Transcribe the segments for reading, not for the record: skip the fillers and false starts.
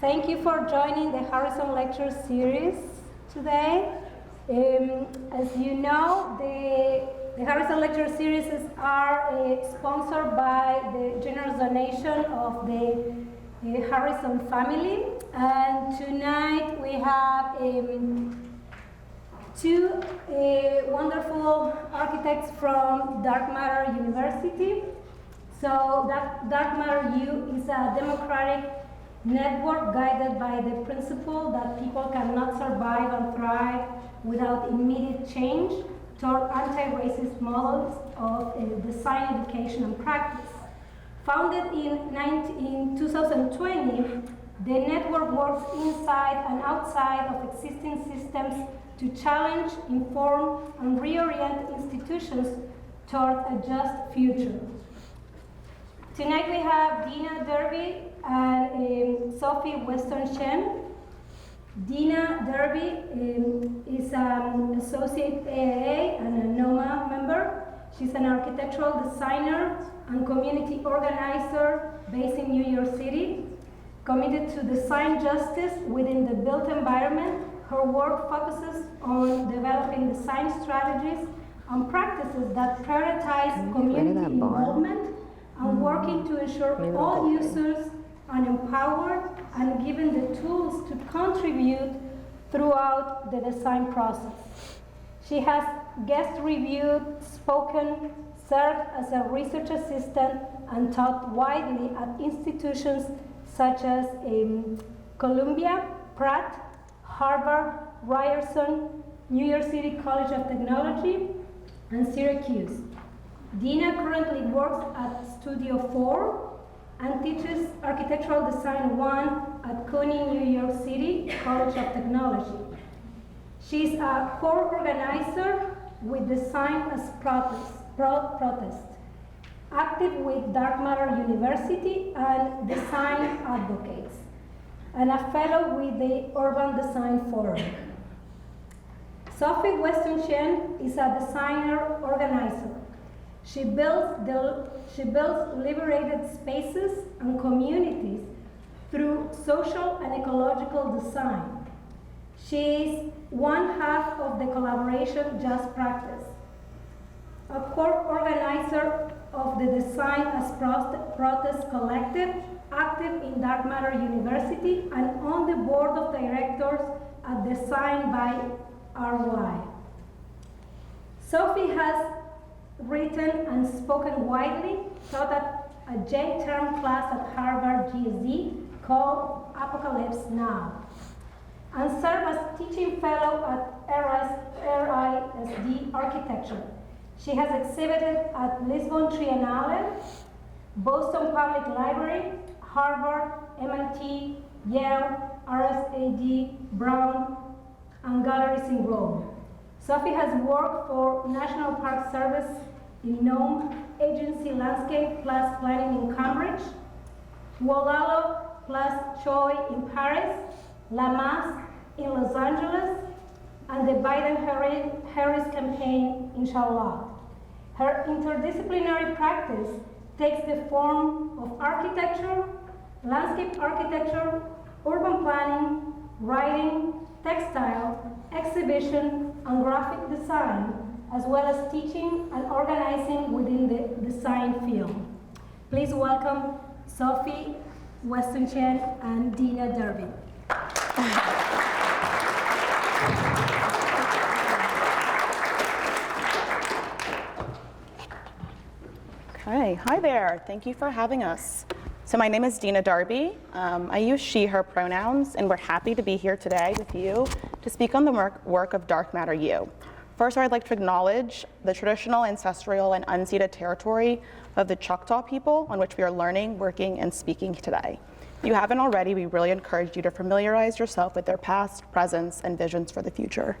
Thank you for joining the Harrison Lecture Series today. As you know, the Harrison Lecture Series are sponsored by the generous donation of the Harrison family. And tonight we have two wonderful architects from Dark Matter University. So Dark Matter U is a democratic network guided by the principle that people cannot survive and thrive without immediate change toward anti-racist models of design, education, and practice. Founded in 2020, the network works inside and outside of existing systems to challenge, inform, and reorient institutions toward a just future. Tonight we have Dina Derby and Sophie Weston-Chen. Dina Derby is an associate AAA and a NOMA member. She's an architectural designer and community organizer based in New York City. Committed to design justice within the built environment, her work focuses on developing design strategies and practices that prioritize community involvement and working to ensure all users are empowered and given the tools to contribute throughout the design process. She has guest reviewed, spoken, served as a research assistant, and taught widely at institutions such as Columbia, Pratt, Harvard, Ryerson, New York City College of Technology, and Syracuse. Dina currently works at Studio 4 and teaches Architectural Design 1 at CUNY New York City College of Technology. She's a core organizer with Design as Protest, active with Dark Matter University and Design Advocates, and a fellow with the Urban Design Forum. Sophie Weston-Chen is a designer organizer. She builds liberated spaces and communities through social and ecological design. She is one half of the collaboration Just Practice, a core organizer of the Design as Protest Collective, active in Dark Matter University, and on the board of directors at Design by RY. Sophie has written and spoken widely, taught at a J-term class at Harvard GSD called Apocalypse Now, and served as teaching fellow at RISD Architecture. She has exhibited at Lisbon Triennale, Boston Public Library, Harvard, MIT, Yale, RSAD, Brown, and galleries in Rome. Sophie has worked for National Park Service in Nome, Agency Landscape plus Planning in Cambridge, Wolalo plus Choi in Paris, La Mas in Los Angeles, and the Biden-Harris campaign in Charlotte. Her interdisciplinary practice takes the form of architecture, landscape architecture, urban planning, writing, textile, exhibition, and graphic design, as well as teaching and organizing within the design field. Please welcome Sophie Weston-Chen and Dina Derby. Okay, hi there. Thank you for having us. So my name is Dina Darby. I use she, her pronouns, and we're happy to be here today with you to speak on the work of Dark Matter U. First, I'd like to acknowledge the traditional, ancestral, and unceded territory of the Choctaw people on which we are learning, working, and speaking today. If you haven't already, we really encourage you to familiarize yourself with their past, presence, and visions for the future.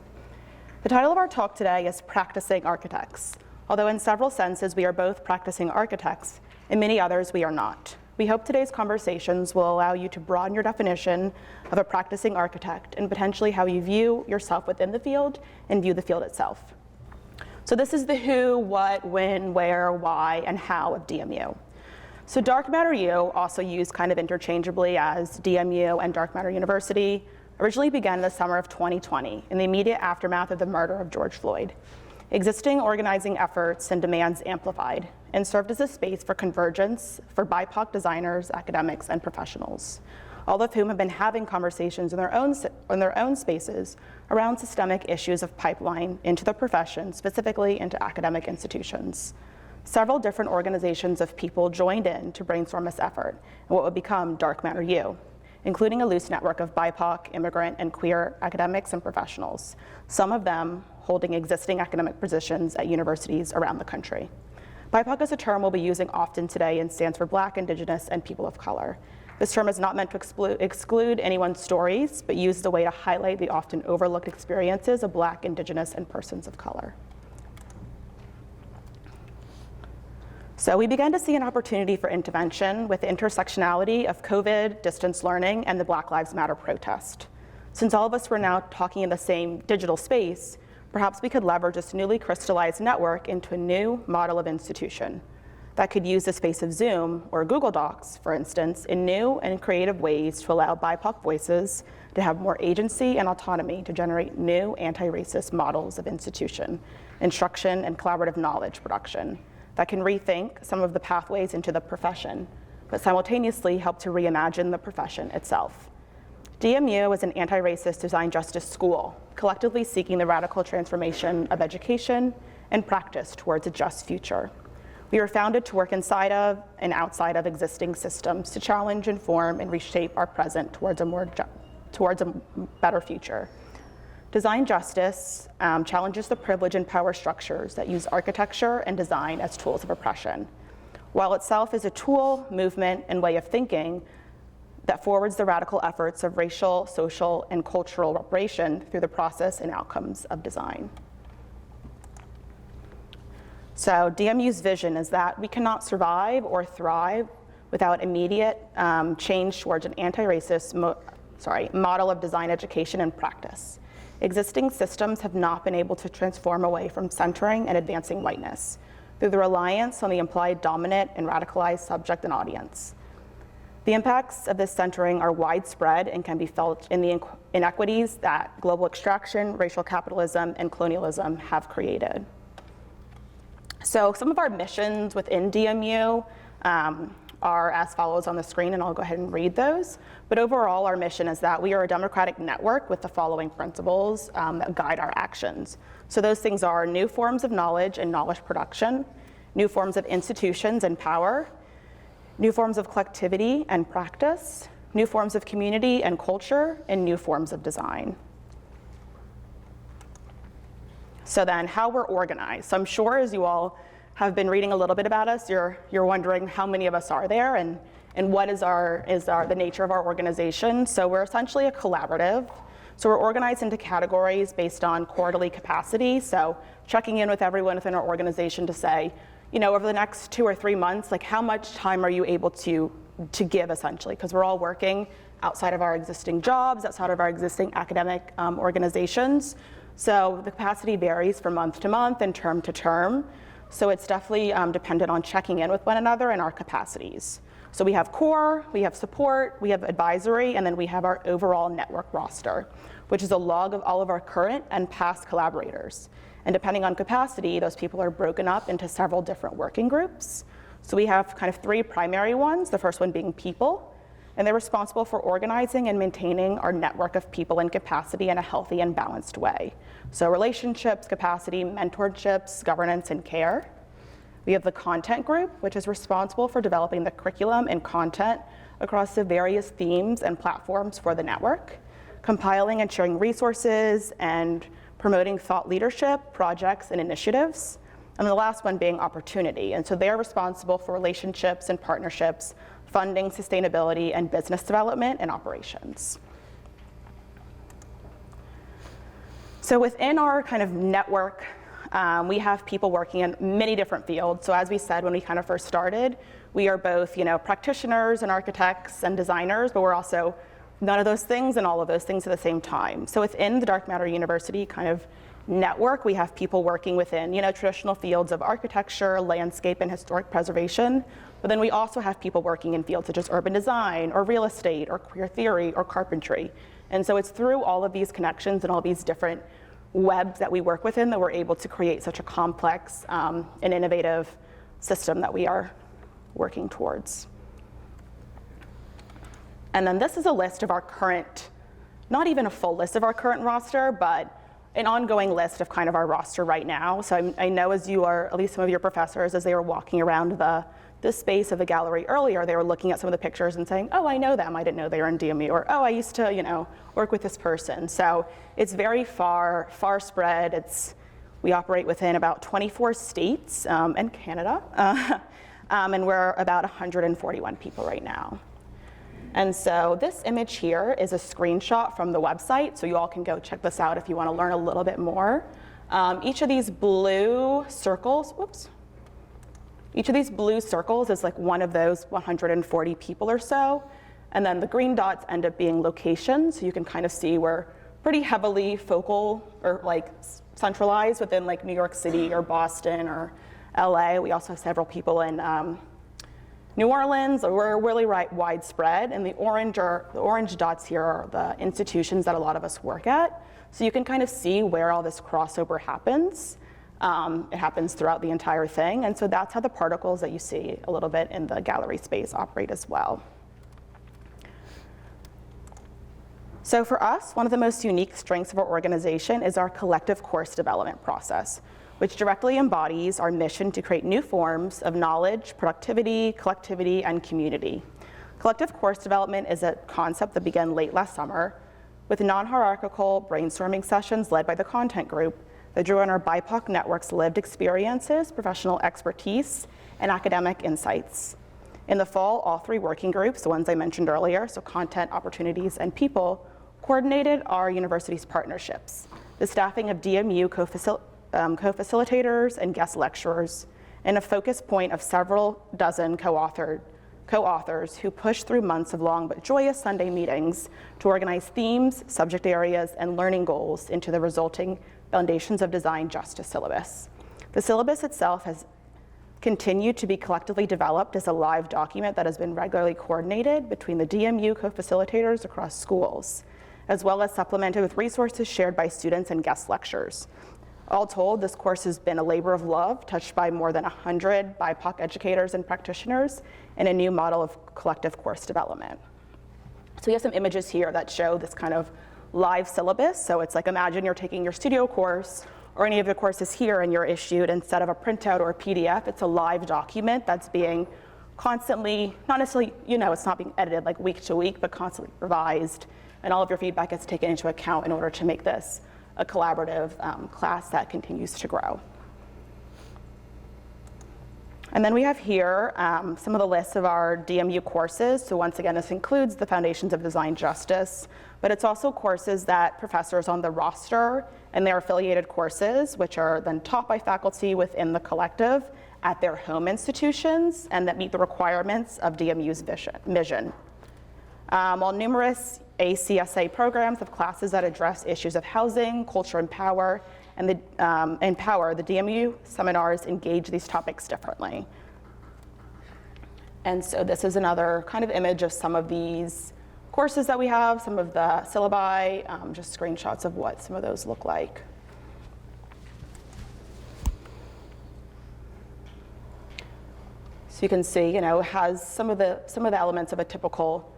The title of our talk today is Practicing Architects. Although in several senses we are both practicing architects, in many others we are not. We hope today's conversations will allow you to broaden your definition of a practicing architect and potentially how you view yourself within the field and view the field itself. So this is the who, what, when, where, why, and how of DMU. So Dark Matter U, also used kind of interchangeably as DMU and Dark Matter University, originally began in the summer of 2020 in the immediate aftermath of the murder of George Floyd. Existing organizing efforts and demands amplified and served as a space for convergence for BIPOC designers, academics, and professionals, all of whom have been having conversations in their own spaces around systemic issues of pipeline into the profession, specifically into academic institutions. Several different organizations of people joined in to brainstorm this effort and what would become Dark Matter U, including a loose network of BIPOC, immigrant, and queer academics and professionals, some of them holding existing academic positions at universities around the country. BIPOC is a term we'll be using often today and stands for Black, Indigenous, and People of Color. This term is not meant to exclude anyone's stories, but used as a way to highlight the often overlooked experiences of Black, Indigenous, and persons of color. So we began to see an opportunity for intervention with the intersectionality of COVID, distance learning, and the Black Lives Matter protest. Since all of us were now talking in the same digital space, perhaps we could leverage this newly crystallized network into a new model of institution that could use the space of Zoom or Google Docs, for instance, in new and creative ways to allow BIPOC voices to have more agency and autonomy to generate new anti-racist models of institution, instruction, and collaborative knowledge production that can rethink some of the pathways into the profession, but simultaneously help to reimagine the profession itself. DMU is an anti-racist design justice school, collectively seeking the radical transformation of education and practice towards a just future. We were founded to work inside of and outside of existing systems to challenge, inform, and reshape our present towards a better future. Design justice challenges the privilege and power structures that use architecture and design as tools of oppression, while itself is a tool, movement, and way of thinking that forwards the radical efforts of racial, social, and cultural reparation through the process and outcomes of design. So DMU's vision is that we cannot survive or thrive without immediate change towards an anti-racist model of design education and practice. Existing systems have not been able to transform away from centering and advancing whiteness through the reliance on the implied dominant and radicalized subject and audience. The impacts of this centering are widespread and can be felt in the inequities that global extraction, racial capitalism, and colonialism have created. So some of our missions within DMU are as follows on the screen, and I'll go ahead and read those. But overall, our mission is that we are a democratic network with the following principles that guide our actions. So those things are new forms of knowledge and knowledge production, new forms of institutions and power, new forms of collectivity and practice, new forms of community and culture, and new forms of design. So then how we're organized. So I'm sure as you all have been reading a little bit about us, you're wondering how many of us are there and what is the nature of our organization. So we're essentially a collaborative. So we're organized into categories based on quarterly capacity. So checking in with everyone within our organization to say, over the next 2 or 3 months, like how much time are you able to give essentially? Because we're all working outside of our existing jobs, outside of our existing academic organizations. So the capacity varies from month to month and term to term. So it's definitely dependent on checking in with one another and our capacities. So we have core, we have support, we have advisory, and then we have our overall network roster, which is a log of all of our current and past collaborators. And depending on capacity, those people are broken up into several different working groups. So we have kind of 3 primary ones, the first one being people, and they're responsible for organizing and maintaining our network of people in capacity in a healthy and balanced way. So relationships, capacity, mentorships, governance, and care. We have the content group, which is responsible for developing the curriculum and content across the various themes and platforms for the network, compiling and sharing resources, and promoting thought leadership, projects, and initiatives. And the last one being opportunity. And so they're responsible for relationships and partnerships, funding, sustainability, and business development and operations. So within our kind of network, we have people working in many different fields. So as we said when we kind of first started, we are both practitioners and architects and designers, but we're also none of those things and all of those things at the same time. So within the Dark Matter University kind of network, we have people working within traditional fields of architecture, landscape, and historic preservation, But then we also have people working in fields such as urban design or real estate or queer theory or carpentry. And so it's through all of these connections and all these different webs that we work within that we're able to create such a complex and innovative system that we are working towards. And then this is a list of our current, not even a full list of our current roster, but an ongoing list of kind of our roster right now. So I know as you are, at least some of your professors, as they were walking around the space of the gallery earlier, they were looking at some of the pictures and saying, oh, I know them, I didn't know they were in DMU, or oh, I used to, work with this person. So it's very far spread. We operate within about 24 states and Canada, and we're about 141 people right now. And so this image here is a screenshot from the website, so you all can go check this out if you want to learn a little bit more. Each of these blue circles, is like one of those 140 people or so. And then the green dots end up being locations, so you can kind of see we're pretty heavily focal or like centralized within like New York City or Boston or LA. We also have several people in New Orleans. We're really widespread, and the orange dots here are the institutions that a lot of us work at. So you can kind of see where all this crossover happens. It happens throughout the entire thing, and so that's how the particles that you see a little bit in the gallery space operate as well. So for us, one of the most unique strengths of our organization is our collective course development process, which directly embodies our mission to create new forms of knowledge, productivity, collectivity, and community. Collective course development is a concept that began late last summer with non-hierarchical brainstorming sessions led by the content group that drew on our BIPOC network's lived experiences, professional expertise, and academic insights. In the fall, all three working groups, the ones I mentioned earlier, so content, opportunities, and people, coordinated our university's partnerships, the staffing of DMU co-facilitators and guest lecturers, and a focus point of several dozen co-authors who pushed through months of long but joyous Sunday meetings to organize themes, subject areas, and learning goals into the resulting Foundations of Design Justice syllabus. The syllabus itself has continued to be collectively developed as a live document that has been regularly coordinated between the DMU co-facilitators across schools, as well as supplemented with resources shared by students and guest lecturers. All told, this course has been a labor of love, touched by more than 100 BIPOC educators and practitioners in a new model of collective course development. So we have some images here that show this kind of live syllabus. So it's like, imagine you're taking your studio course or any of the courses here, and you're issued, instead of a printout or a PDF, it's a live document that's being constantly, not necessarily, it's not being edited like week to week, but constantly revised. And all of your feedback gets taken into account in order to make this a collaborative class that continues to grow. And then we have here some of the lists of our DMU courses. So once again, this includes the Foundations of Design Justice, but it's also courses that professors on the roster and their affiliated courses, which are then taught by faculty within the collective at their home institutions and that meet the requirements of DMU's vision. While numerous ACSA programs have classes that address issues of housing, culture, and power, and the DMU seminars engage these topics differently. And so this is another kind of image of some of these courses that we have, some of the syllabi, just screenshots of what some of those look like. So you can see, it has some of the elements of a typical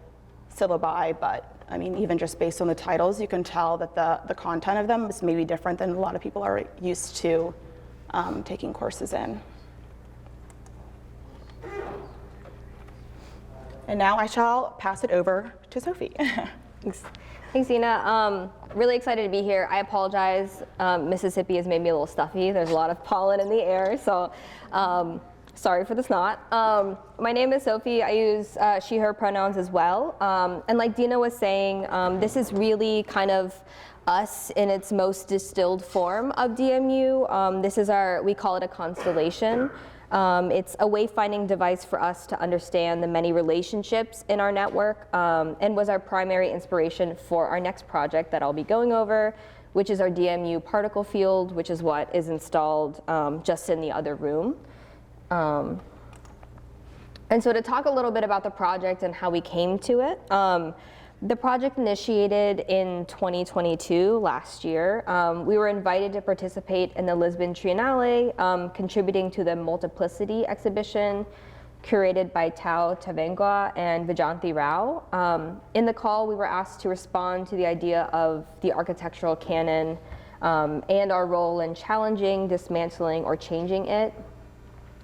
syllabi, but I mean, even just based on the titles, you can tell that the content of them is maybe different than a lot of people are used to taking courses in. And now I shall pass it over to Sophie. Thanks, Dina. Really excited to be here. I apologize. Mississippi has made me a little stuffy. There's a lot of pollen in the air, so sorry for the snot. My name is Sophie. I use she, her pronouns as well. And like Dina was saying, this is really kind of us in its most distilled form of DMU. This is we call it a constellation. It's a wayfinding device for us to understand the many relationships in our network, and was our primary inspiration for our next project that I'll be going over, which is our DMU particle field, which is what is installed just in the other room. And so to talk a little bit about the project and how we came to it, the project initiated in 2022, last year. We were invited to participate in the Lisbon Triennale, contributing to the Multiplicity exhibition curated by Tao Tavengwa and Vijanthi Rao. In the call, we were asked to respond to the idea of the architectural canon and our role in challenging, dismantling, or changing it.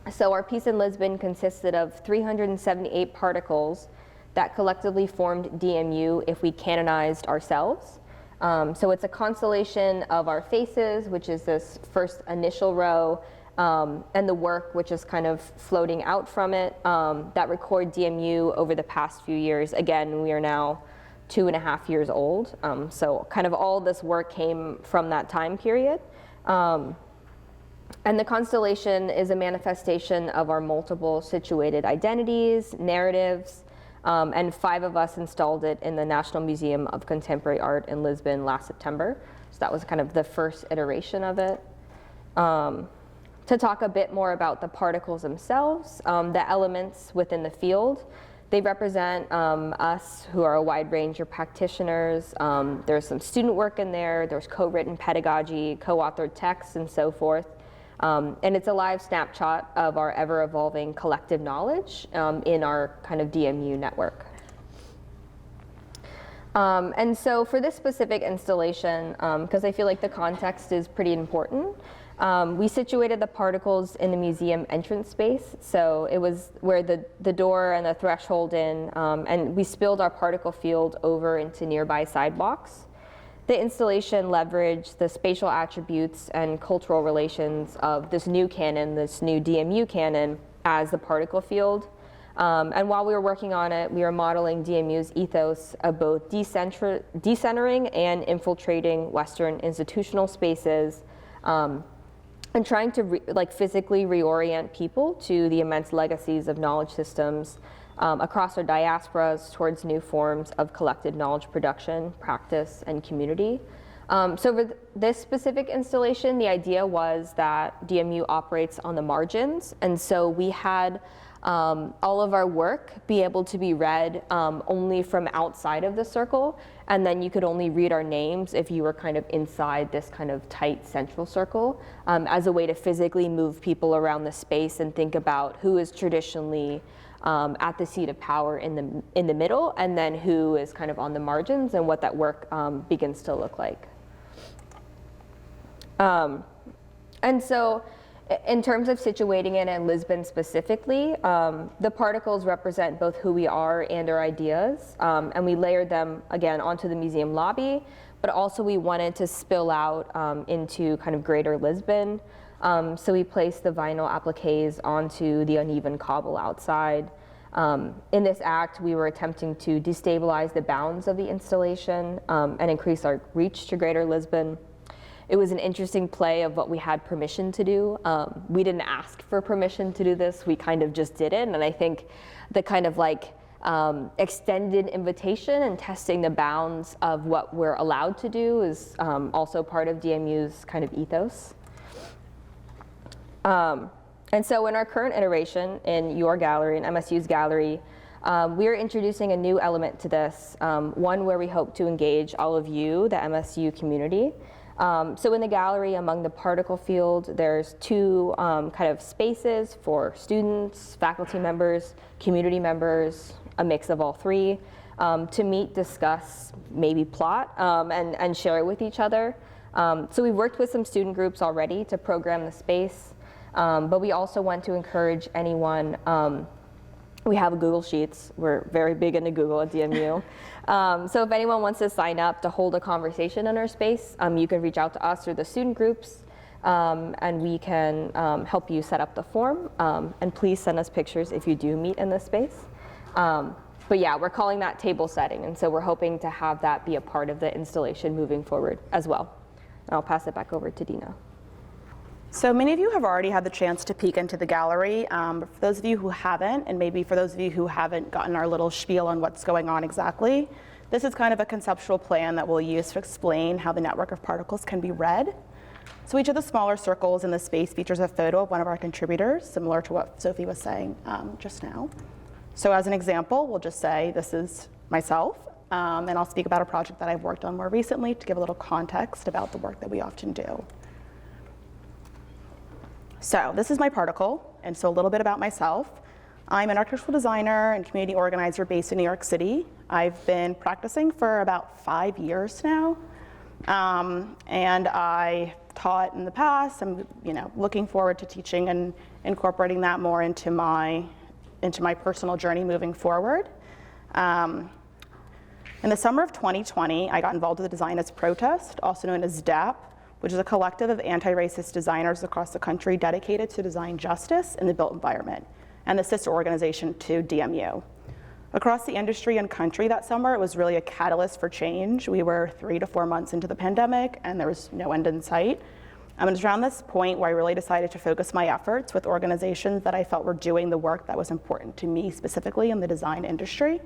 So our piece in Lisbon consisted of 378 particles that collectively formed DMU if we canonized ourselves. So it's a constellation of our faces, which is this first initial row, and the work, which is kind of floating out from it, that record DMU over the past few years. Again, we are now 2.5 years old. So kind of all this work came from that time period. And the constellation is a manifestation of our multiple situated identities, narratives, and 5 of us installed it in the National Museum of Contemporary Art in Lisbon last September. So that was kind of the first iteration of it. To talk a bit more about the particles themselves, the elements within the field, they represent us who are a wide range of practitioners. There's some student work in there, there's co-written pedagogy, co-authored texts, and so forth. And it's a live snapshot of our ever-evolving collective knowledge in our kind of DMU network. And so for this specific installation, because I feel like the context is pretty important, we situated the particles in the museum entrance space. So it was where the door and the threshold in, and we spilled our particle field over into nearby sidewalks. The installation leveraged the spatial attributes and cultural relations of this new canon, this new DMU canon, as the particle field. And while we were working on it, we were modeling DMU's ethos of both decentering and infiltrating Western institutional spaces, and trying to physically reorient people to the immense legacies of knowledge systems across our diasporas towards new forms of collected knowledge production, practice, and community. So for this specific installation, the idea was that DMU operates on the margins, and so we had all of our work be able to be read only from outside of the circle, and then you could only read our names if you were kind of inside this kind of tight central circle, as a way to physically move people around the space and think about who is traditionally at the seat of power in the middle, and then who is kind of on the margins, and what that work begins to look like. And so in terms of situating it in Lisbon specifically, the particles represent both who we are and our ideas, and we layered them again onto the museum lobby, but also we wanted to spill out into kind of greater Lisbon. So we placed the vinyl appliques onto the uneven cobble outside. In this act, we were attempting to destabilize the bounds of the installation and increase our reach to greater Lisbon. It was an interesting play of what we had permission to do. We didn't ask for permission to do this, we kind of just did it, and I think the kind of extended invitation and testing the bounds of what we're allowed to do is also part of DMU's kind of ethos. And so in our current iteration in your gallery, in MSU's gallery, we are introducing a new element to this, one where we hope to engage all of you, the MSU community. So in the gallery, among the particle field, there's 2 kind of spaces for students, faculty members, community members, a mix of all 3, to meet, discuss, maybe plot, and share it with each other. So we've worked with some student groups already to program the space. But we also want to encourage anyone, we have Google Sheets, we're very big into Google at DMU. So if anyone wants to sign up to hold a conversation in our space, you can reach out to us or the student groups, and we can help you set up the form. And please send us pictures if you do meet in this space. But yeah, we're calling that table setting, and so we're hoping to have that be a part of the installation moving forward as well. And I'll pass it back over to Dina. So many of you have already had the chance to peek into the gallery, but for those of you who haven't, and maybe for those of you who haven't gotten our little spiel on what's going on exactly, this is kind of a conceptual plan that we'll use to explain how the network of particles can be read. So each of the smaller circles in the space features a photo of one of our contributors, similar to what Sophie was saying just now. So as an example, we'll just say this is myself, and I'll speak about a project that I've worked on more recently to give a little context about the work that we often do. So this is my particle, and so a little bit about myself. I'm an architectural designer and community organizer based in New York City. I've been practicing for about 5 years now, and I taught in the past. I'm looking forward to teaching and incorporating that more into my personal journey moving forward. In the summer of 2020, I got involved with the Design as Protest, also known as DAP, which is a collective of anti-racist designers across the country dedicated to design justice in the built environment, and the sister organization to DMU. Across the industry and country that summer, it was really a catalyst for change. We were 3 to 4 months into the pandemic, and there was no end in sight. It was around this point where I really decided to focus my efforts with organizations that I felt were doing the work that was important to me specifically in the design industry.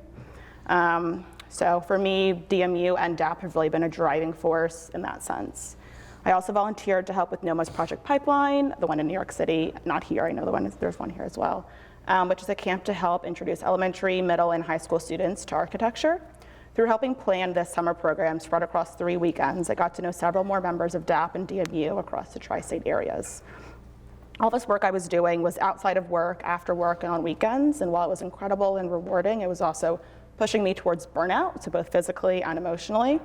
So for me, DMU and DAP have really been a driving force in that sense. I also volunteered to help with NOMA's Project Pipeline, the one in New York City, not here, I know there's one here as well, which is a camp to help introduce elementary, middle, and high school students to architecture. Through helping plan this summer program spread across 3 weekends, I got to know several more members of DAP and DMU across the tri-state areas. All this work I was doing was outside of work, after work, and on weekends, and while it was incredible and rewarding, it was also pushing me towards burnout, so both physically and emotionally.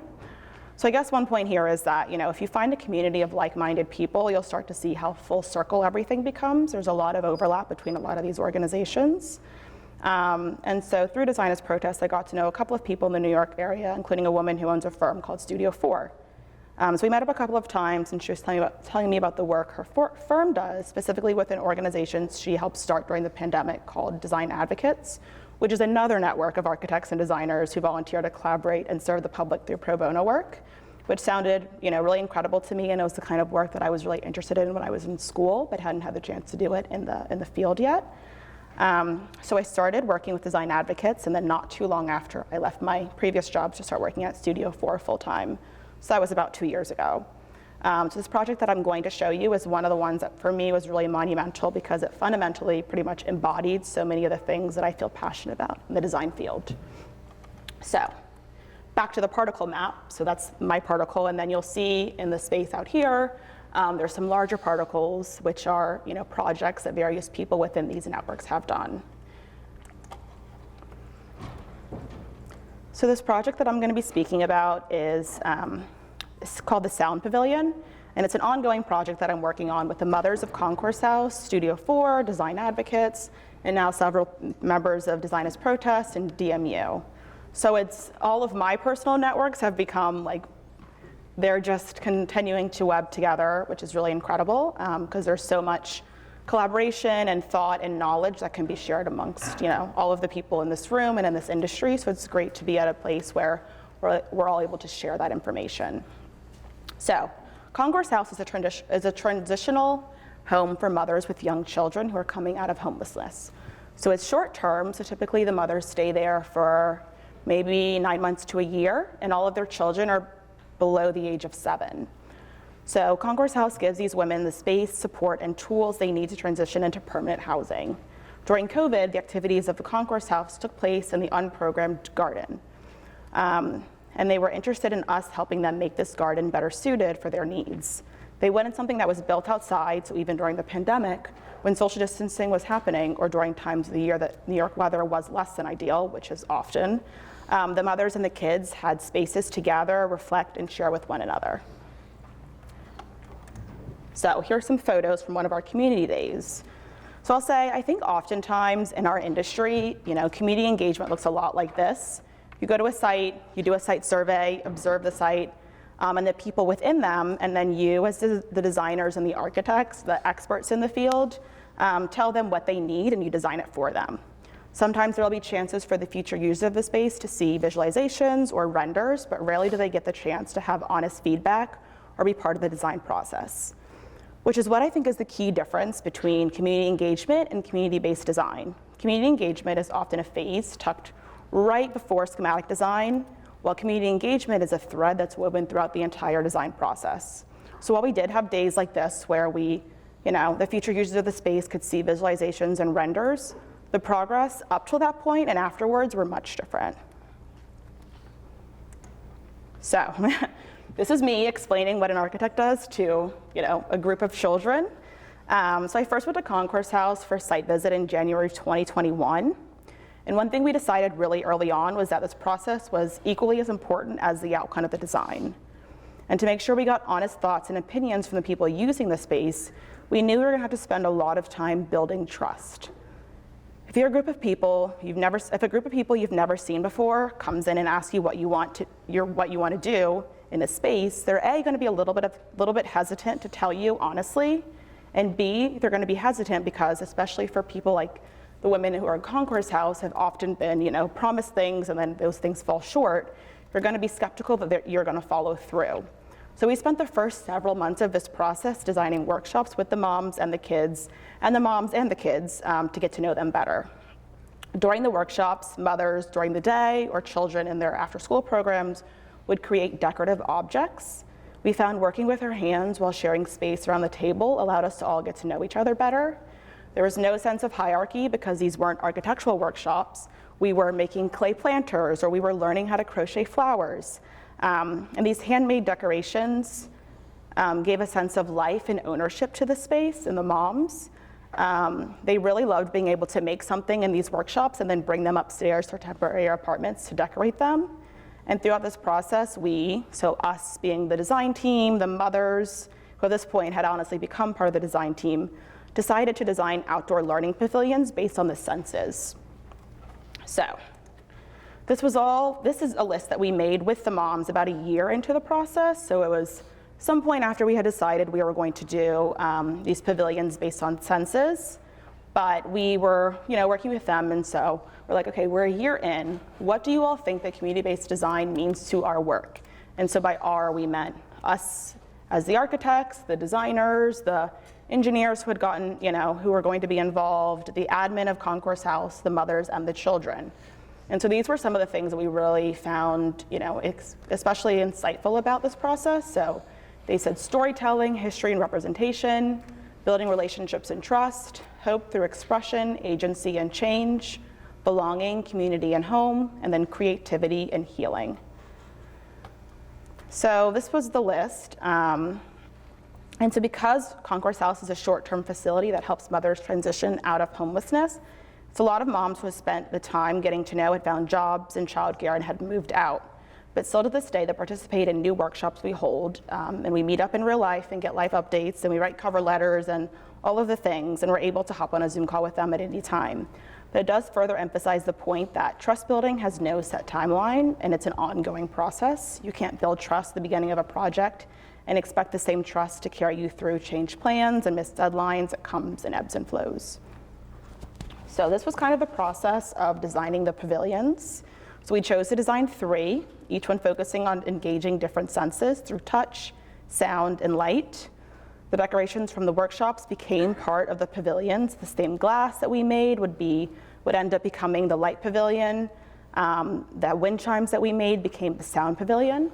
So I guess one point here is that, if you find a community of like-minded people, you'll start to see how full circle everything becomes. There's a lot of overlap between a lot of these organizations. And so through Design as Protest, I got to know a couple of people in the New York area, including a woman who owns a firm called Studio 4. So we met up a couple of times, and she was telling me about the work her firm does, specifically within organizations she helped start during the pandemic called Design Advocates, which is another network of architects and designers who volunteer to collaborate and serve the public through pro bono work, which sounded really incredible to me, and it was the kind of work that I was really interested in when I was in school, but hadn't had the chance to do it in the field yet. So I started working with Design Advocates, and then not too long after, I left my previous job to start working at Studio 4 full-time. So that was about 2 years ago. So this project that I'm going to show you is one of the ones that for me was really monumental because it fundamentally pretty much embodied so many of the things that I feel passionate about in the design field. So back to the particle map. So that's my particle, and then you'll see in the space out here, there's some larger particles, which are projects that various people within these networks have done. So this project that I'm going to be speaking about is it's called the Sound Pavilion, and it's an ongoing project that I'm working on with the mothers of Concourse House, Studio 4, Design Advocates, and now several members of Design as Protest and DMU. So it's all of my personal networks have become they're just continuing to web together, which is really incredible because there's so much collaboration and thought and knowledge that can be shared amongst all of the people in this room and in this industry. So it's great to be at a place where we're all able to share that information. So Concourse House is a transitional home for mothers with young children who are coming out of homelessness. So it's short term, so typically the mothers stay there for maybe 9 months to a year, and all of their children are below the age of 7. So Concourse House gives these women the space, support, and tools they need to transition into permanent housing. During COVID, the activities of the Concourse House took place in the unprogrammed garden. And they were interested in us helping them make this garden better suited for their needs. They wanted something that was built outside, so even during the pandemic, when social distancing was happening, or during times of the year that New York weather was less than ideal, which is often, the mothers and the kids had spaces to gather, reflect, and share with one another. So here are some photos from one of our community days. So I'll say, I think oftentimes in our industry, community engagement looks a lot like this. You go to a site, you do a site survey, observe the site, and the people within them, and then you as the designers and the architects, the experts in the field, tell them what they need and you design it for them. Sometimes there'll be chances for the future users of the space to see visualizations or renders, but rarely do they get the chance to have honest feedback or be part of the design process, which is what I think is the key difference between community engagement and community-based design. Community engagement is often a phase tucked right before schematic design, while community engagement is a thread that's woven throughout the entire design process. So while we did have days like this where the future users of the space could see visualizations and renders, The progress up till that point and afterwards were much different. So this is me explaining what an architect does to, a group of children. So I first went to Concourse House for a site visit in January of 2021. And one thing we decided really early on was that this process was equally as important as the outcome of the design. And to make sure we got honest thoughts and opinions from the people using the space, we knew we were gonna have to spend a lot of time building trust. If a group of people you've never seen before comes in and asks you what you want to do in a space, they're A, going to be a little bit hesitant to tell you honestly, and B, they're going to be hesitant because, especially for people like the women who are in Concourse House, have often been, promised things and then those things fall short. You're going to be skeptical that you're going to follow through. So we spent the first several months of this process designing workshops with the moms and the kids, and the moms and the kids to get to know them better. During the workshops, mothers during the day or children in their after-school programs would create decorative objects. We found working with our hands while sharing space around the table allowed us to all get to know each other better. There was no sense of hierarchy because these weren't architectural workshops. We were making clay planters, or we were learning how to crochet flowers. And these handmade decorations gave a sense of life and ownership to the space and the moms. They really loved being able to make something in these workshops and then bring them upstairs to temporary apartments to decorate them. And throughout this process, us being the design team, the mothers, who at this point had honestly become part of the design team, decided to design outdoor learning pavilions based on the senses. So this is a list that we made with the moms about a year into the process. So it was some point after we had decided we were going to do these pavilions based on senses, but we were, working with them, and so we're like, okay, we're a year in. What do you all think that community-based design means to our work? And so by our, we meant us as the architects, the designers, the engineers who had gotten, who were going to be involved, the admin of Concourse House, the mothers, and the children. And so these were some of the things that we really found, especially insightful about this process. So they said storytelling, history and representation, building relationships and trust, hope through expression, agency and change, belonging, community and home, and then creativity and healing. So this was the list. And so because Concourse House is a short-term facility that helps mothers transition out of homelessness, it's a lot of moms who have spent the time getting to know, had found jobs in childcare and had moved out. But still to this day, they participate in new workshops we hold, and we meet up in real life and get life updates, and we write cover letters and all of the things, and we're able to hop on a Zoom call with them at any time. But it does further emphasize the point that trust building has no set timeline, and it's an ongoing process. You can't build trust at the beginning of a project and expect the same trust to carry you through change plans and missed deadlines. It comes in ebbs and flows. So this was kind of the process of designing the pavilions. So we chose to design 3, each one focusing on engaging different senses through touch, sound, and light. The decorations from the workshops became part of the pavilions. The stained glass that we made would end up becoming the light pavilion. The wind chimes that we made became the sound pavilion.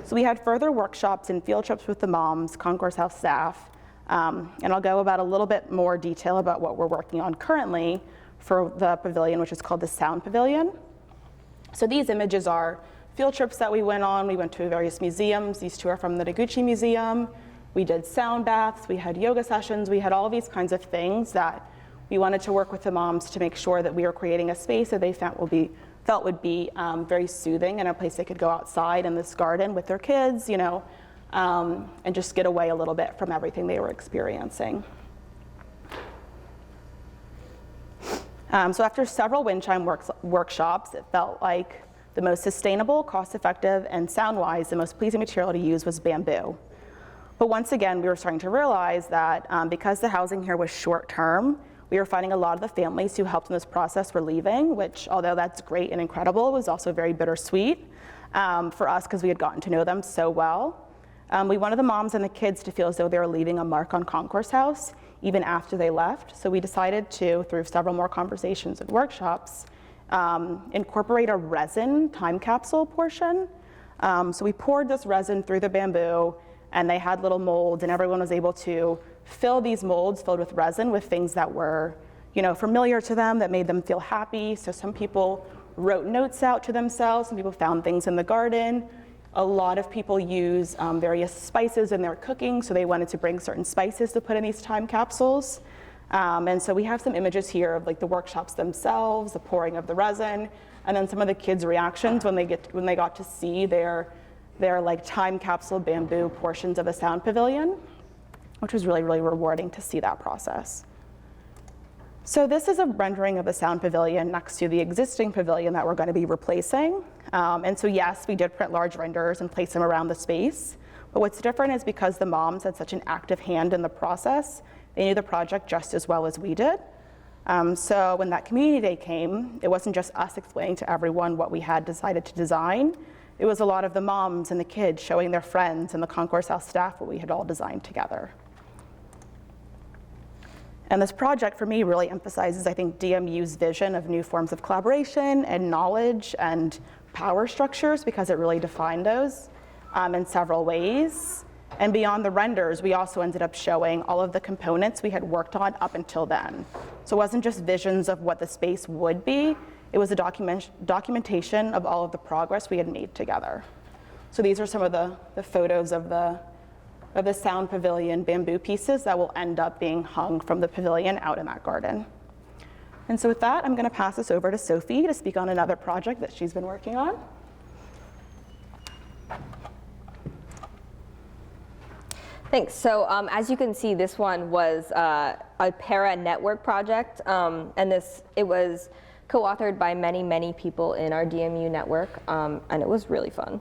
So we had further workshops and field trips with the moms, Concourse House staff, and I'll go about a little bit more detail about what we're working on currently for the pavilion, which is called the Sound Pavilion. So these images are field trips that we went on. We went to various museums. These 2 are from the Noguchi Museum. We did sound baths, we had yoga sessions, we had all these kinds of things that we wanted to work with the moms to make sure that we were creating a space that they felt would be very soothing, and a place they could go outside in this garden with their kids, and just get away a little bit from everything they were experiencing. So after several wind chime workshops, it felt like the most sustainable, cost-effective, and sound-wise, the most pleasing material to use was bamboo. But once again, we were starting to realize that because the housing here was short-term, we were finding a lot of the families who helped in this process were leaving, which, although that's great and incredible, was also very bittersweet for us because we had gotten to know them so well. We wanted the moms and the kids to feel as though they were leaving a mark on Concourse House, even after they left. So we decided to, through several more conversations and workshops, incorporate a resin time capsule portion. So we poured this resin through the bamboo, and they had little molds, and everyone was able to fill these molds filled with resin with things that were, familiar to them, that made them feel happy. So some people wrote notes out to themselves, some people found things in the garden. A lot of people use various spices in their cooking, so they wanted to bring certain spices to put in these time capsules. And so we have some images here of like the workshops themselves, the pouring of the resin, and then some of the kids' reactions when they got to see their like time capsule bamboo portions of the sound pavilion, which was really, really rewarding to see that process. So this is a rendering of the sound pavilion next to the existing pavilion that we're going to be replacing. And so yes, we did print large renders and place them around the space. But what's different is because the moms had such an active hand in the process, they knew the project just as well as we did. So when that community day came, it wasn't just us explaining to everyone what we had decided to design. It was a lot of the moms and the kids showing their friends and the Concourse House staff what we had all designed together. And this project for me really emphasizes, I think, DMU's vision of new forms of collaboration and knowledge and power structures, because it really defined those in several ways. And beyond the renders, we also ended up showing all of the components we had worked on up until then. So it wasn't just visions of what the space would be, it was a documentation of all of the progress we had made together. So these are some of the photos of the sound pavilion bamboo pieces that will end up being hung from the pavilion out in that garden. And so with that, I'm going to pass this over to Sophie to speak on another project that she's been working on. Thanks. So as you can see, this one was a para network project, and it was co-authored by many, many people in our DMU network, and it was really fun.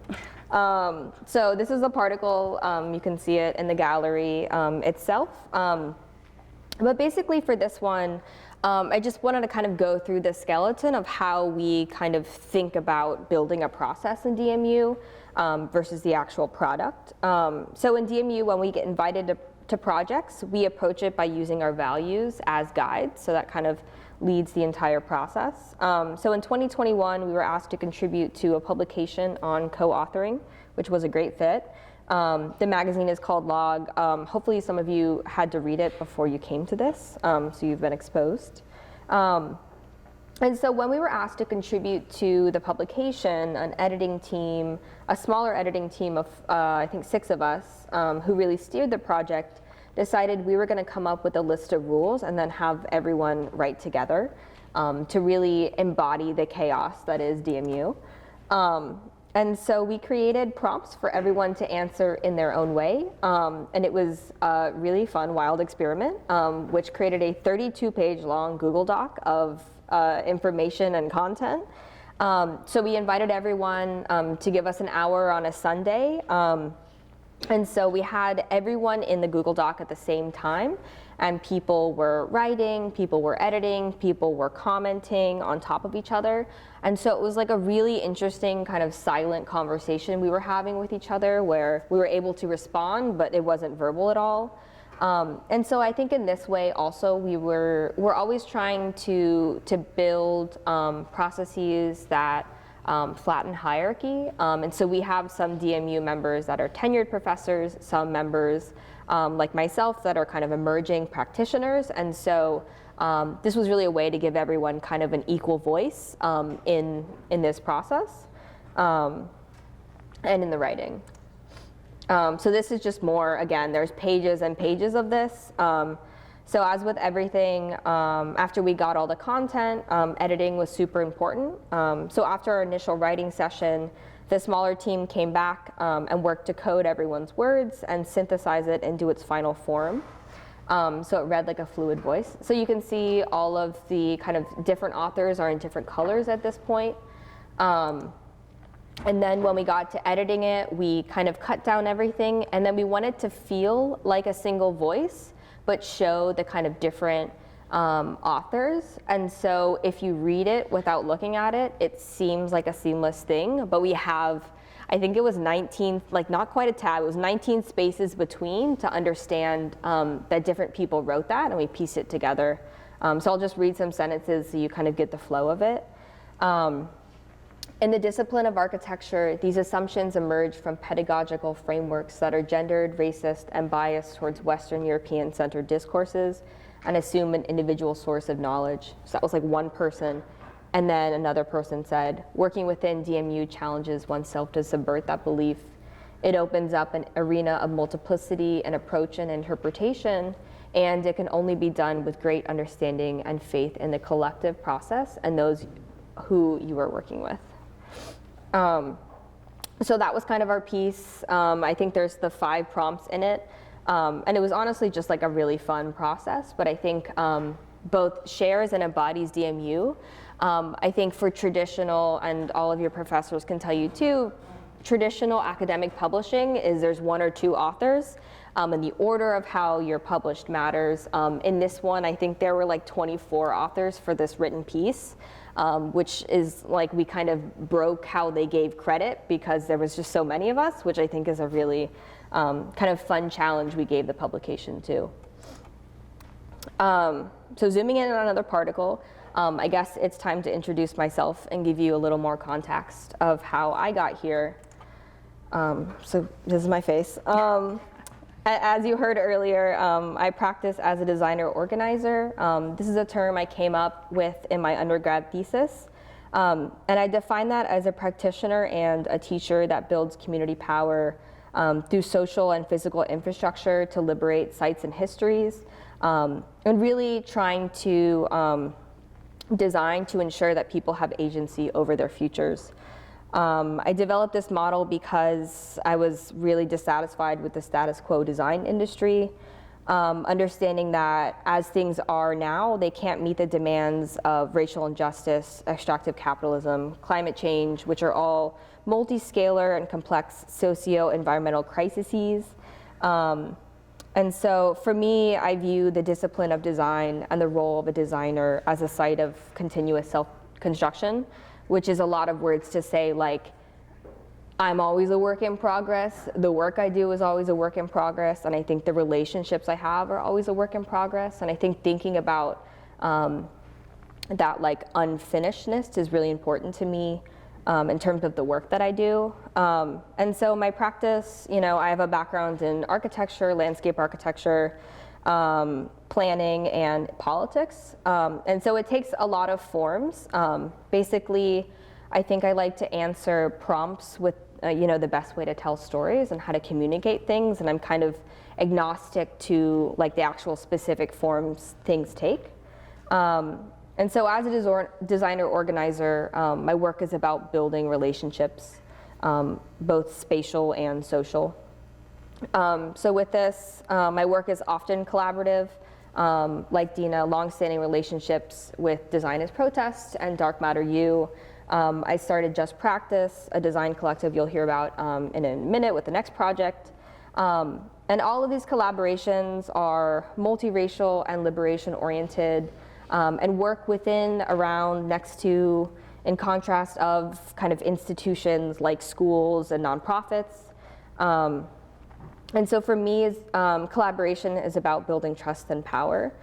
So this is a particle. You can see it in the gallery itself. But basically for this one, I just wanted to kind of go through the skeleton of how we kind of think about building a process in DMU versus the actual product. So in DMU, when we get invited to projects, we approach it by using our values as guides. So that kind of leads the entire process. So in 2021, we were asked to contribute to a publication on co-authoring, which was a great fit. The magazine is called Log. Hopefully some of you had to read it before you came to this, so you've been exposed. And so when we were asked to contribute to the publication, an editing team, a smaller editing team of I think 6 of us, who really steered the project, decided we were going to come up with a list of rules and then have everyone write together to really embody the chaos that is DMU. And so we created prompts for everyone to answer in their own way. And it was a really fun, wild experiment, which created a 32-page long Google Doc of information and content. So we invited everyone to give us an hour on a Sunday. And so we had everyone in the Google Doc at the same time, and people were writing, people were editing, people were commenting on top of each other. And so it was like a really interesting kind of silent conversation we were having with each other, where we were able to respond, but it wasn't verbal at all. And so I think in this way also we're always trying to build processes that flatten hierarchy. And so we have some DMU members that are tenured professors, some members like myself that are kind of emerging practitioners. And so this was really a way to give everyone kind of an equal voice in this process and in the writing. So this is just more, again, there's pages and pages of this. So as with everything, after we got all the content, editing was super important. So after our initial writing session, the smaller team came back and worked to code everyone's words and synthesize it into its final form. So it read like a fluid voice. So you can see all of the kind of different authors are in different colors at this point. And then when we got to editing it, we kind of cut down everything, and then we wanted to feel like a single voice, but show the kind of different authors. And so if you read it without looking at it, it seems like a seamless thing, but we have, I think it was 19, like not quite a tab, it was 19 spaces between to understand that different people wrote that, and we pieced it together. So I'll just read some sentences so you kind of get the flow of it. In the discipline of architecture, these assumptions emerge from pedagogical frameworks that are gendered, racist, and biased towards Western European-centered discourses, and assume an individual source of knowledge. So that was like one person. And then another person said, working within DMU challenges oneself to subvert that belief. It opens up an arena of multiplicity and approach and interpretation, and it can only be done with great understanding and faith in the collective process and those who you are working with. So that was kind of our piece. I think there's the 5 prompts in it. And it was honestly just like a really fun process, but I think both shares and embodies DMU. I think for traditional, and all of your professors can tell you too, traditional academic publishing is there's 1 or 2 authors, and the order of how you're published matters. In this one, I think there were like 24 authors for this written piece, which is like we kind of broke how they gave credit because there was just so many of us, which I think is a really kind of fun challenge we gave the publication to. So zooming in on another particle, I guess it's time to introduce myself and give you a little more context of how I got here. So this is my face. As you heard earlier, I practice as a designer organizer. This is a term I came up with in my undergrad thesis. And I define that as a practitioner and a teacher that builds community power through social and physical infrastructure to liberate sites and histories, and really trying to design to ensure that people have agency over their futures. I developed this model because I was really dissatisfied with the status quo design industry, understanding that as things are now, they can't meet the demands of racial injustice, extractive capitalism, climate change, which are all multi-scalar and complex socio-environmental crises. And so for me, I view the discipline of design and the role of a designer as a site of continuous self-construction, which is a lot of words to say like, I'm always a work in progress, the work I do is always a work in progress, and I think the relationships I have are always a work in progress, and I think thinking about that like unfinishedness is really important to me in terms of the work that I do. And so my practice, you know, I have a background in architecture, landscape architecture, planning, and politics. And so it takes a lot of forms. Basically, I think I like to answer prompts with, you know, the best way to tell stories and how to communicate things. And I'm kind of agnostic to like the actual specific forms things take. And so as a designer organizer, my work is about building relationships, both spatial and social. So with this, my work is often collaborative. Like Dina, longstanding relationships with Design is Protest and Dark Matter U. I started Just Practice, a design collective you'll hear about in a minute with the next project. And all of these collaborations are multiracial and liberation oriented, and work within, around, next to, in contrast of kind of institutions like schools and nonprofits. And so for me, collaboration is about building trust and power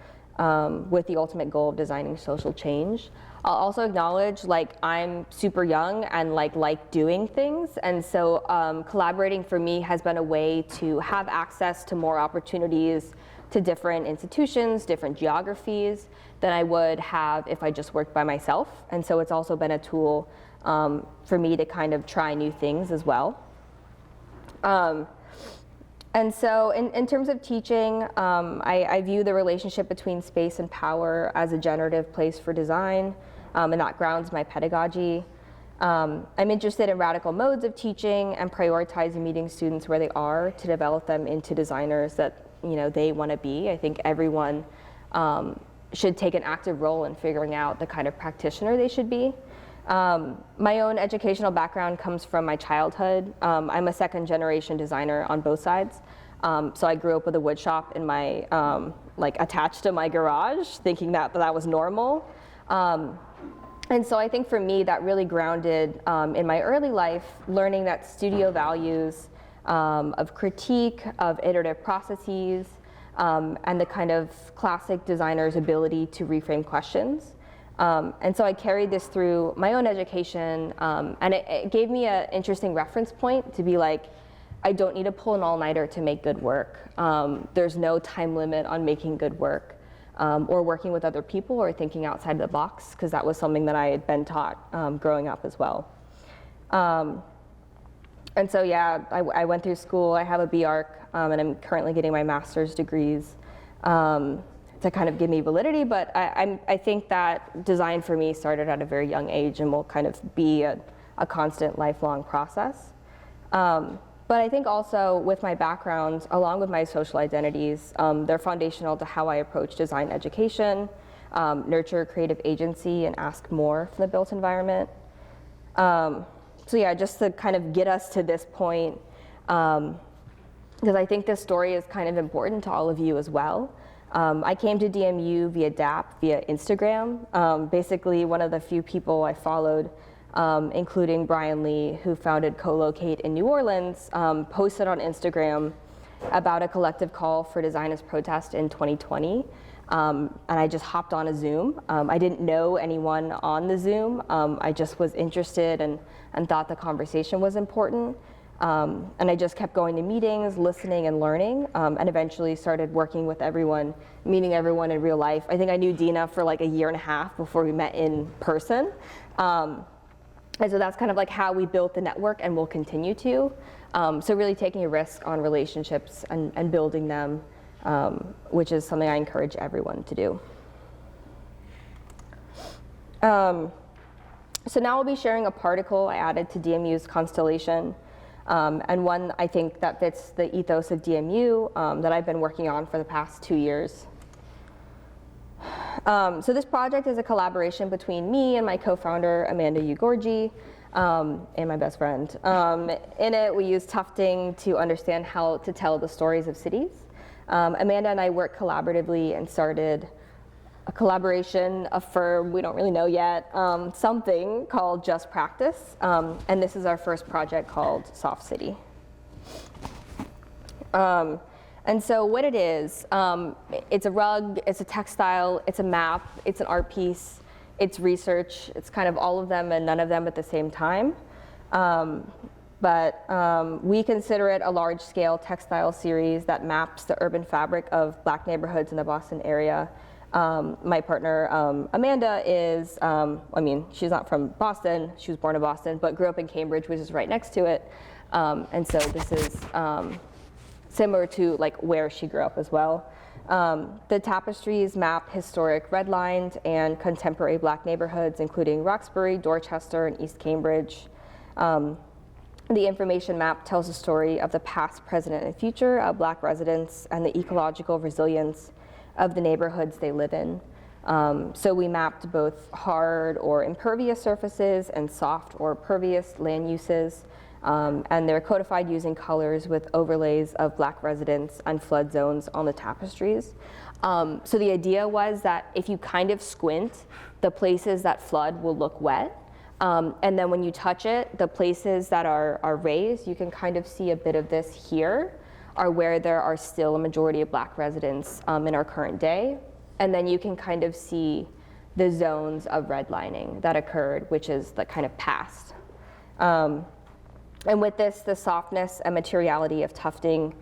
with the ultimate goal of designing social change. I'll also acknowledge like I'm super young and like doing things, and so collaborating for me has been a way to have access to more opportunities to different institutions, different geographies than I would have if I just worked by myself. And so it's also been a tool for me to kind of try new things as well. And so in terms of teaching, I view the relationship between space and power as a generative place for design, and that grounds my pedagogy. I'm interested in radical modes of teaching and prioritizing meeting students where they are to develop them into designers that they want to be. I think everyone should take an active role in figuring out the kind of practitioner they should be. My own educational background comes from my childhood. I'm a second generation designer on both sides. So I grew up with a wood shop in my, attached to my garage, thinking that was normal. And so I think for me, that really grounded in my early life, learning that studio values of critique, of iterative processes, and the kind of classic designer's ability to reframe questions. And so I carried this through my own education, and it gave me an interesting reference point to be like, I don't need to pull an all-nighter to make good work. There's no time limit on making good work. or working with other people or thinking outside the box, because that was something that I had been taught growing up as well. And so, yeah, I went through school. I have a BArch, and I'm currently getting my master's degrees to kind of give me validity. But I think that design for me started at a very young age and will kind of be a constant lifelong process. But I think also with my background, along with my social identities, they're foundational to how I approach design education, nurture creative agency, and ask more from the built environment. So yeah, just to kind of get us to this point, because I think this story is kind of important to all of you as well. I came to DMU via DAP, via Instagram. Basically, one of the few people I followed, including Brian Lee, who founded Co-Locate in New Orleans, posted on Instagram about a collective call for Design as Protest in 2020. And I just hopped on a Zoom. I didn't know anyone on the Zoom. I just was interested and thought the conversation was important. And I just kept going to meetings, listening and learning, and eventually started working with everyone, meeting everyone in real life. I think I knew Dina for like a year and a half before we met in person. And so that's kind of like how we built the network and will continue to. So really taking a risk on relationships and building them, which is something I encourage everyone to do. So now I'll be sharing a particle I added to DMU's constellation, and one I think that fits the ethos of DMU that I've been working on for the past 2 years. So this project is a collaboration between me and my co-founder, Amanda Ugorgi, and my best friend. In it, we use tufting to understand how to tell the stories of cities. Amanda and I worked collaboratively and started a collaboration, a firm, we don't really know yet, something called Just Practice. And this is our first project called Soft City. And so what it is, it's a rug, it's a textile, it's a map, it's an art piece, it's research, it's kind of all of them and none of them at the same time. But we consider it a large-scale textile series that maps the urban fabric of Black neighborhoods in the Boston area. My partner, Amanda, is, she's not from Boston, she was born in Boston, but grew up in Cambridge, which is right next to it. And so this is similar to like where she grew up as well. The tapestries map historic redlined and contemporary Black neighborhoods, including Roxbury, Dorchester, and East Cambridge. The information map tells the story of the past, present, and future of Black residents and the ecological resilience of the neighborhoods they live in. So we mapped both hard or impervious surfaces and soft or pervious land uses. And they're codified using colors with overlays of Black residents and flood zones on the tapestries. So the idea was that if you kind of squint, the places that flood will look wet. And then when you touch it, the places that are raised, you can kind of see a bit of this here, are where there are still a majority of Black residents in our current day. And then you can kind of see the zones of redlining that occurred, which is the kind of past. And with this, the softness and materiality of tufting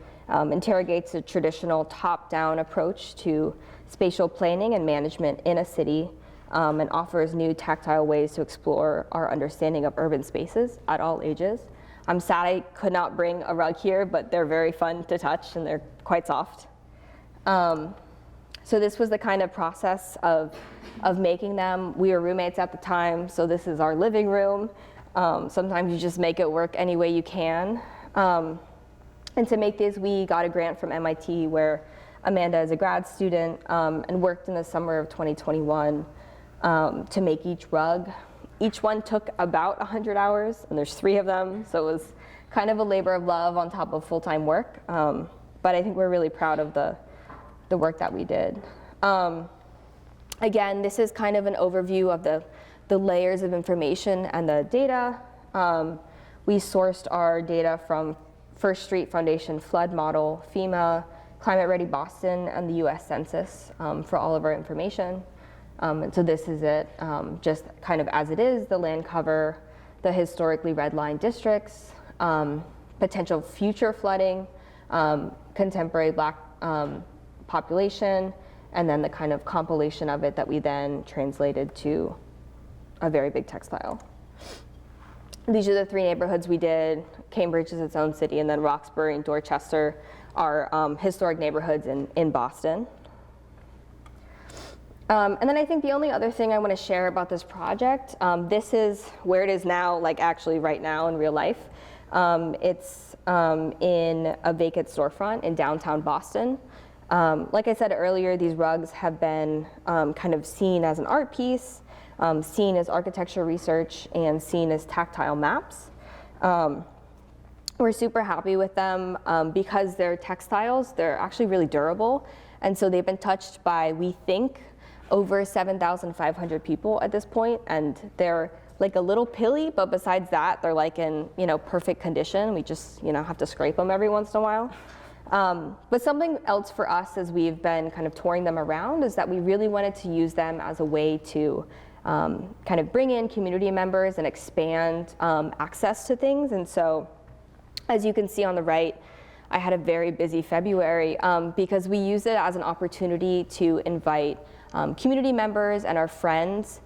interrogates a traditional top-down approach to spatial planning and management in a city, and offers new tactile ways to explore our understanding of urban spaces at all ages. I'm sad I could not bring a rug here, but they're very fun to touch and they're quite soft. So this was the kind of process of making them. We were roommates at the time, so this is our living room. Sometimes you just make it work any way you can. And to make these, we got a grant from MIT where Amanda is a grad student and worked in the summer of 2021 to make each rug. Each one took about 100 hours, and there's 3 of them, so it was kind of a labor of love on top of full-time work. But I think we're really proud of the work that we did. Again, this is kind of an overview of the layers of information and the data. We sourced our data from First Street Foundation flood model, FEMA, Climate Ready Boston, and the US Census for all of our information. And so this is it, just kind of as it is, the land cover, the historically redlined districts, potential future flooding, contemporary Black population, and then the kind of compilation of it that we then translated to a very big textile. These are the 3 neighborhoods we did. Cambridge is its own city, and then Roxbury and Dorchester are historic neighborhoods in Boston. And then I think the only other thing I want to share about this project, this is where it is now, like actually right now in real life. It's in a vacant storefront in downtown Boston. Like I said earlier, these rugs have been kind of seen as an art piece, seen as architecture research, and seen as tactile maps. We're super happy with them because they're textiles. They're actually really durable. And so they've been touched by, we think, over 7,500 people at this point, and they're like a little pilly, but besides that, they're like in, perfect condition. We just, have to scrape them every once in a while. But something else for us as we've been kind of touring them around is that we really wanted to use them as a way to kind of bring in community members and expand access to things. And so, as you can see on the right, I had a very busy February because we used it as an opportunity to invite community members and our friends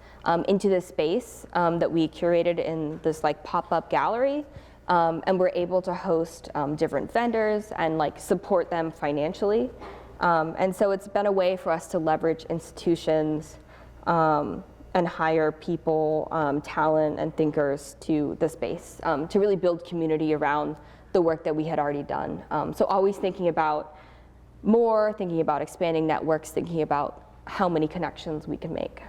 into this space that we curated in this like pop-up gallery, and we're able to host different vendors and like support them financially. And so it's been a way for us to leverage institutions and hire people, talent and thinkers to the space to really build community around the work that we had already done. So always thinking about more, thinking about expanding networks, thinking about how many connections we can make.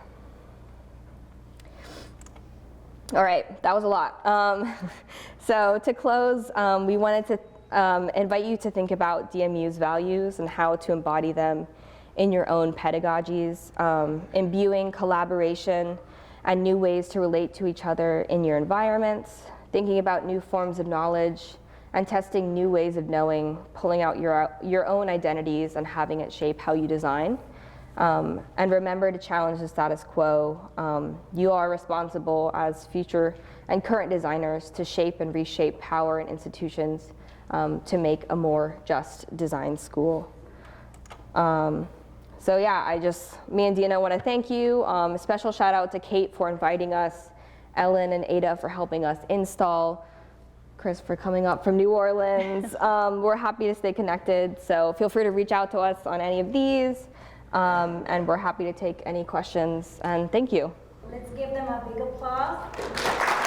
All right, that was a lot. So to close, we wanted to invite you to think about DMU's values and how to embody them in your own pedagogies, imbuing collaboration and new ways to relate to each other in your environments, thinking about new forms of knowledge, and testing new ways of knowing, pulling out your own identities and having it shape how you design. And remember to challenge the status quo. You are responsible as future and current designers to shape and reshape power and institutions to make a more just design school. So yeah, me and Dina want to thank you. A special shout out to Kate for inviting us, Ellen and Ada for helping us install, Chris for coming up from New Orleans. We're happy to stay connected, so feel free to reach out to us on any of these. And we're happy to take any questions, and thank you. Let's give them a big applause.